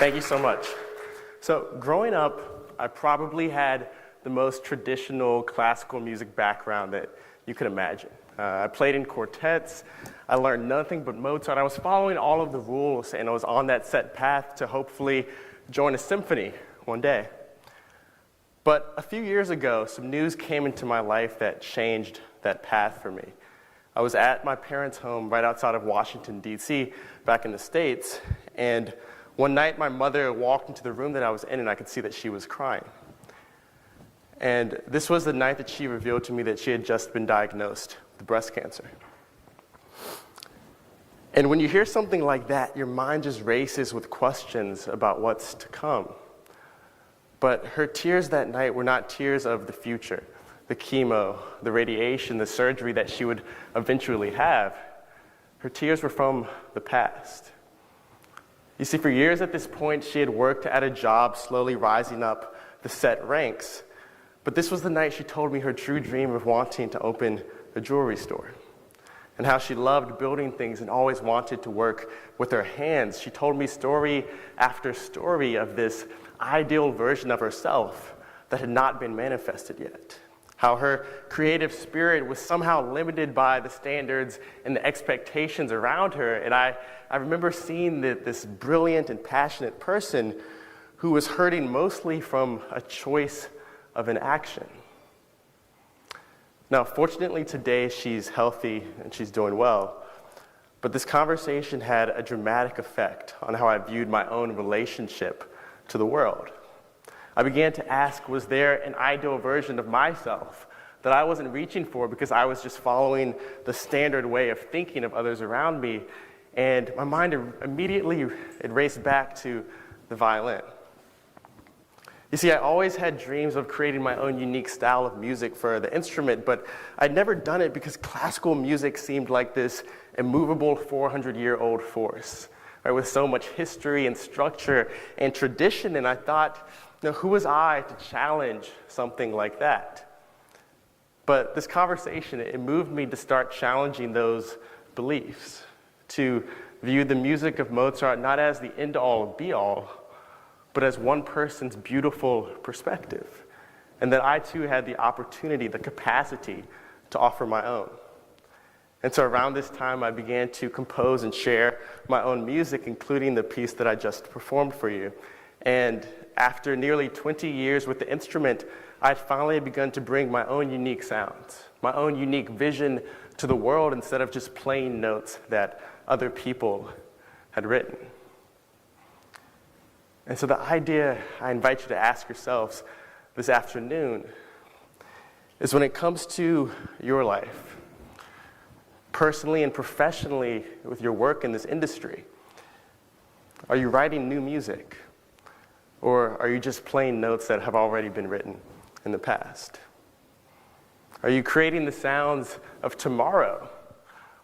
Thank you so much. So growing up, I probably had the most traditional classical music background that you could imagine. I played in quartets. I learned nothing but Mozart. I was following all of the rules, and I was on that set path to hopefully join a symphony one day. But a few years ago, some news came into my life that changed that path for me. I was at my parents' home right outside of Washington, D.C., back in the States, and one night my mother walked into the room that I was in, and I could see that she was crying. And this was the night that she revealed to me that she had just been diagnosed with breast cancer. And when you hear something like that, your mind just races with questions about what's to come. But her tears that night were not tears of the future, the chemo, the radiation, the surgery that she would eventually have. Her tears were from the past. You see, for years at this point, she had worked at a job slowly rising up the set ranks. But this was the night she told me her true dream of wanting to open a jewelry store, and how she loved building things and always wanted to work with her hands. She told me story after story of this ideal version of herself that had not been manifested yet. How her creative spirit was somehow limited by the standards and the expectations around her. And I remember seeing this brilliant and passionate person who was hurting mostly from a choice of an action. Now, fortunately today she's healthy and she's doing well, but this conversation had a dramatic effect on how I viewed my own relationship to the world. I began to ask, was there an ideal version of myself that I wasn't reaching for because I was just following the standard way of thinking of others around me? And my mind immediately raced back to the violin. You see, I always had dreams of creating my own unique style of music for the instrument, but I'd never done it because classical music seemed like this immovable 400-year-old force, right, with so much history and structure and tradition. And I thought, who was I to challenge something like that? But this conversation, it moved me to start challenging those beliefs, to view the music of Mozart not as the end-all and be-all, but as one person's beautiful perspective, and that I too had the opportunity, the capacity to offer my own. And so around this time, I began to compose and share my own music, including the piece that I just performed for you. And after nearly 20 years with the instrument, I had finally begun to bring my own unique sounds, my own unique vision to the world instead of just playing notes that other people had written. And so the idea I invite you to ask yourselves this afternoon is, when it comes to your life, personally and professionally with your work in this industry, are you writing new music? Or are you just playing notes that have already been written in the past? Are you creating the sounds of tomorrow?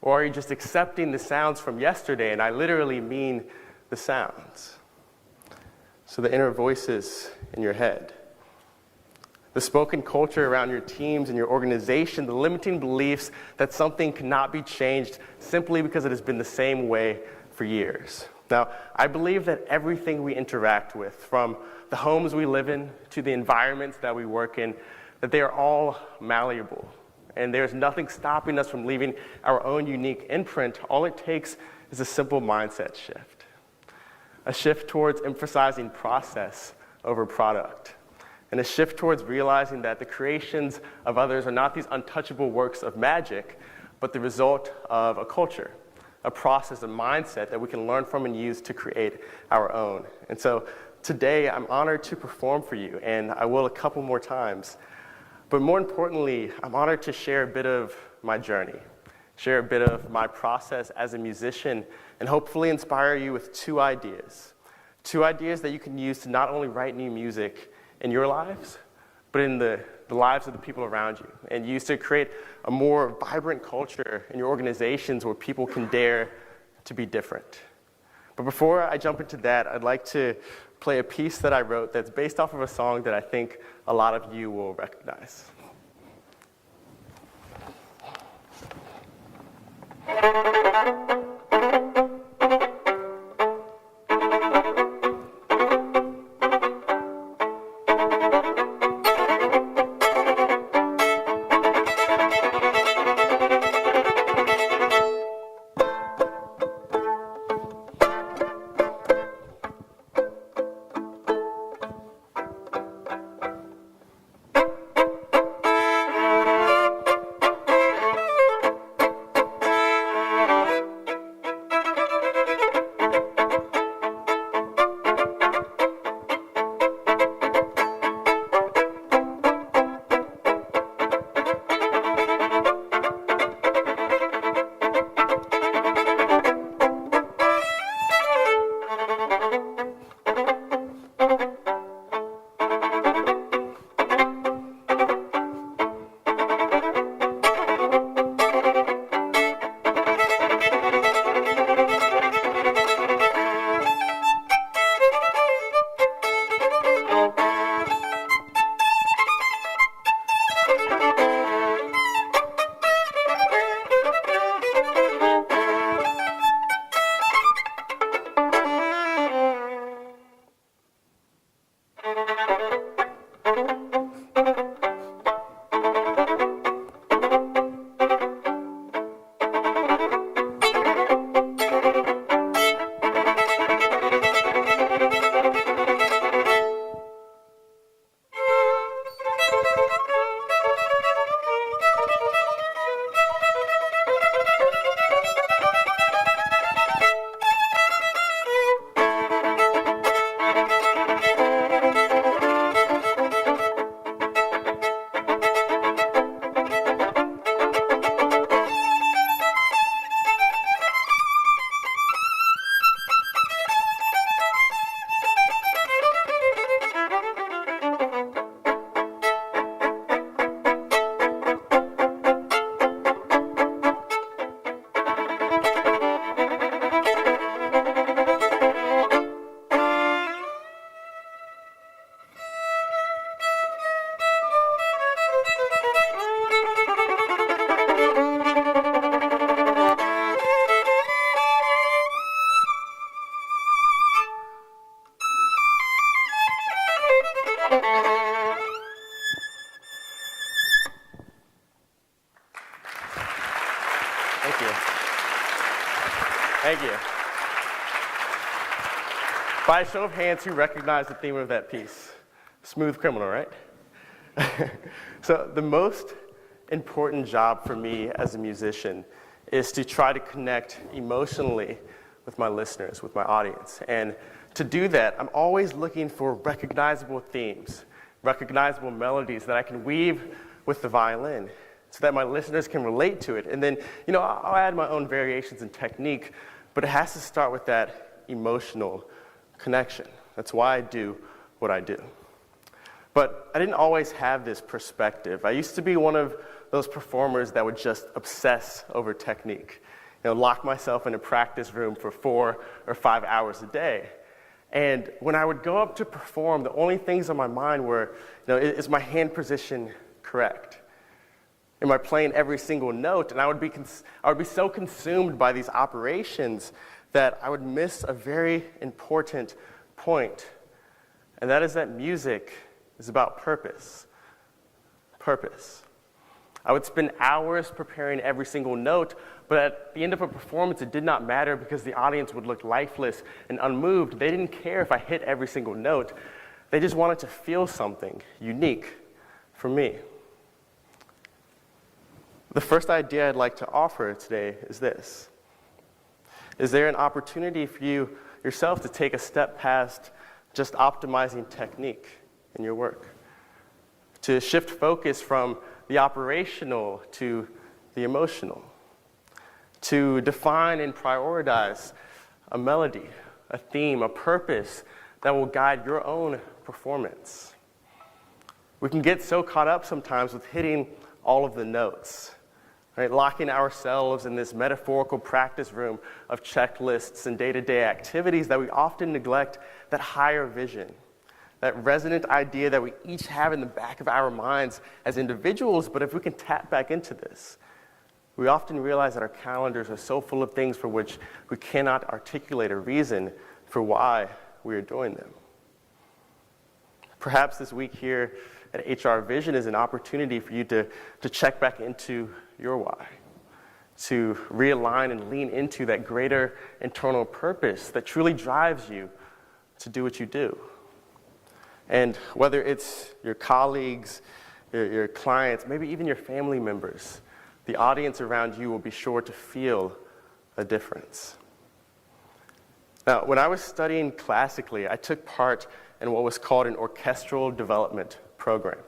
Or are you just accepting the sounds from yesterday? And I literally mean the sounds. So the inner voices in your head, the spoken culture around your teams and your organization, the limiting beliefs that something cannot be changed simply because it has been the same way for years. Now, I believe that everything we interact with, from the homes we live in to the environments that we work in, that they are all malleable. And there's nothing stopping us from leaving our own unique imprint. All it takes is a simple mindset shift. A shift towards emphasizing process over product. And a shift towards realizing that the creations of others are not these untouchable works of magic, but the result of a culture, a process, a mindset that we can learn from and use to create our own. And so today, I'm honored to perform for you, and I will a couple more times. But more importantly, I'm honored to share a bit of my journey, share a bit of my process as a musician, and hopefully inspire you with two ideas that you can use to not only write new music in your lives, but in the lives of the people around you, and use to create a more vibrant culture in your organizations where people can dare to be different. But before I jump into that, I'd like to play a piece that I wrote that's based off of a song that I think a lot of you will recognize. Thank you. Thank you. By a show of hands, who recognized the theme of that piece? Smooth Criminal, right? So the most important job for me as a musician is to try to connect emotionally with my listeners, with my audience. And to do that, I'm always looking for recognizable themes, recognizable melodies that I can weave with the violin so that my listeners can relate to it. And then, I'll add my own variations and technique, but it has to start with that emotional connection. That's why I do what I do. But I didn't always have this perspective. I used to be one of those performers that would just obsess over technique. Lock myself in a practice room for 4 or 5 hours a day. And when I would go up to perform, the only things on my mind were, is my hand position correct? Am I playing every single note? And I would be so consumed by these operations that I would miss a very important point. And that is that music is about purpose. Purpose. I would spend hours preparing every single note, but at the end of a performance, it did not matter because the audience would look lifeless and unmoved. They didn't care if I hit every single note. They just wanted to feel something unique for me. The first idea I'd like to offer today is this. Is there an opportunity for you yourself to take a step past just optimizing technique in your work? To shift focus from the operational to the emotional? To define and prioritize a melody, a theme, a purpose that will guide your own performance? We can get so caught up sometimes with hitting all of the notes, right? Locking ourselves in this metaphorical practice room of checklists and day-to-day activities that we often neglect that higher vision, that resonant idea that we each have in the back of our minds as individuals. But if we can tap back into this, we often realize that our calendars are so full of things for which we cannot articulate a reason for why we are doing them. Perhaps this week here at HR Vision is an opportunity for you to check back into your why, to realign and lean into that greater internal purpose that truly drives you to do what you do. And whether it's your colleagues, your clients, maybe even your family members, the audience around you will be sure to feel a difference. Now, when I was studying classically, I took part in what was called an orchestral development program.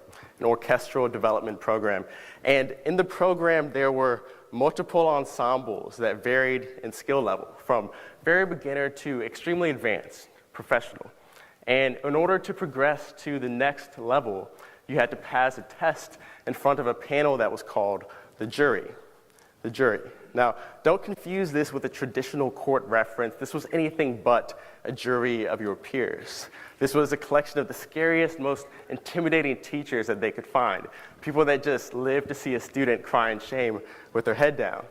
And in the program, there were multiple ensembles that varied in skill level, from very beginner to extremely advanced, professional. And in order to progress to the next level, you had to pass a test in front of a panel that was called the jury. The jury. Now, don't confuse this with a traditional court reference. This was anything but a jury of your peers. This was a collection of the scariest, most intimidating teachers that they could find. People that just lived to see a student cry in shame with their head down.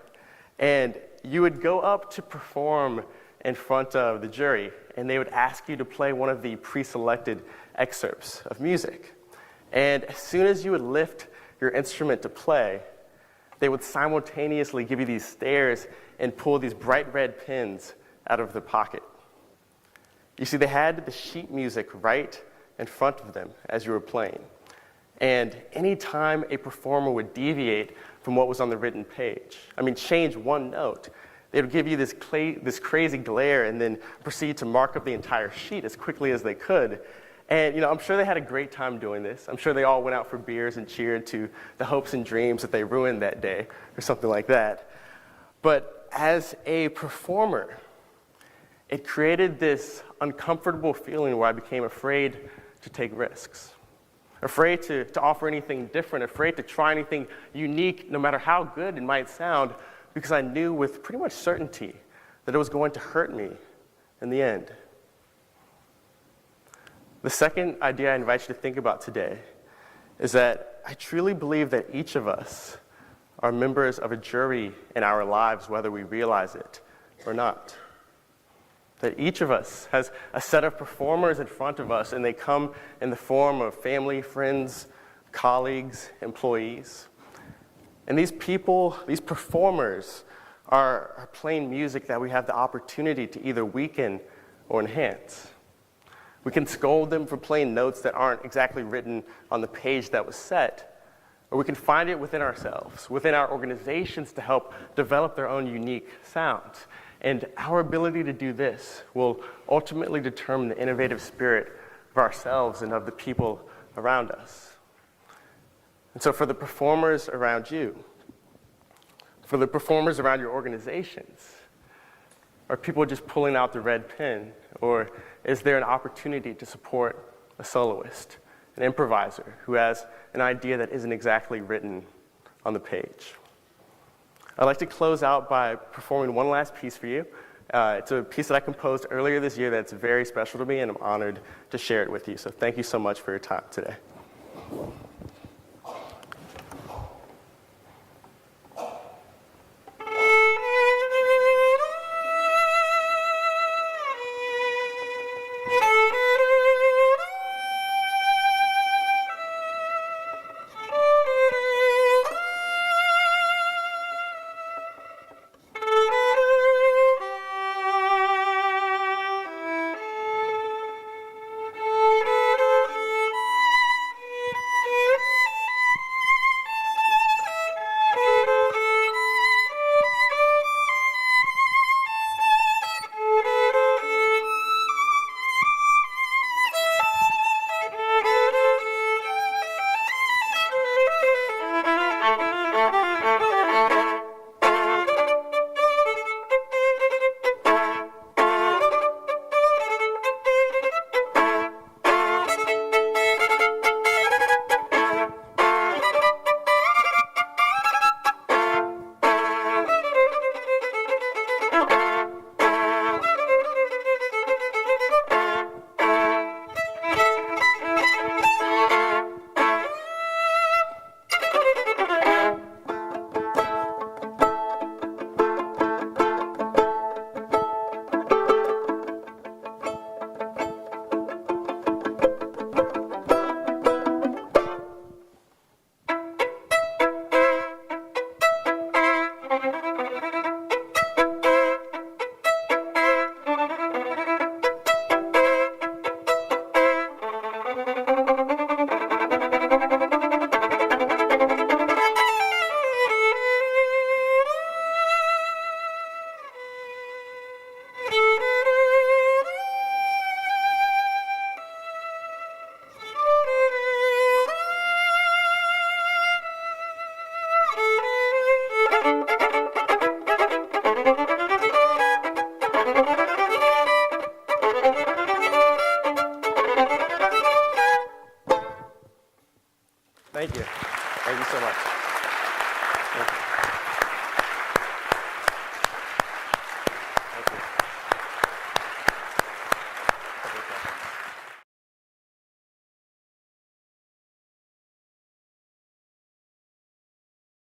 And you would go up to perform in front of the jury, and they would ask you to play one of the pre-selected excerpts of music. And as soon as you would lift your instrument to play, they would simultaneously give you these stares and pull these bright red pins out of their pocket. You see, they had the sheet music right in front of them as you were playing. And anytime a performer would deviate from what was on the written page, change one note, they would give you this crazy glare and then proceed to mark up the entire sheet as quickly as they could. And, I'm sure they had a great time doing this. I'm sure they all went out for beers and cheered to the hopes and dreams that they ruined that day or something like that. But as a performer, it created this uncomfortable feeling where I became afraid to take risks, afraid to offer anything different, afraid to try anything unique, no matter how good it might sound, because I knew with pretty much certainty that it was going to hurt me in the end. The second idea I invite you to think about today is that I truly believe that each of us are members of a jury in our lives, whether we realize it or not. that each of us has a set of performers in front of us, and they come in the form of family, friends, colleagues, employees. And these people, these performers, are playing music that we have the opportunity to either weaken or enhance. We can scold them for playing notes that aren't exactly written on the page that was set, or we can find it within ourselves, within our organizations, to help develop their own unique sounds. And our ability to do this will ultimately determine the innovative spirit of ourselves and of the people around us. And so for the performers around you, for the performers around your organizations, are people just pulling out the red pen? Or is there an opportunity to support a soloist, an improviser who has an idea that isn't exactly written on the page? I'd like to close out by performing one last piece for you. It's a piece that I composed earlier this year that's very special to me, and I'm honored to share it with you. So thank you so much for your time today. Thank you. Thank you so much.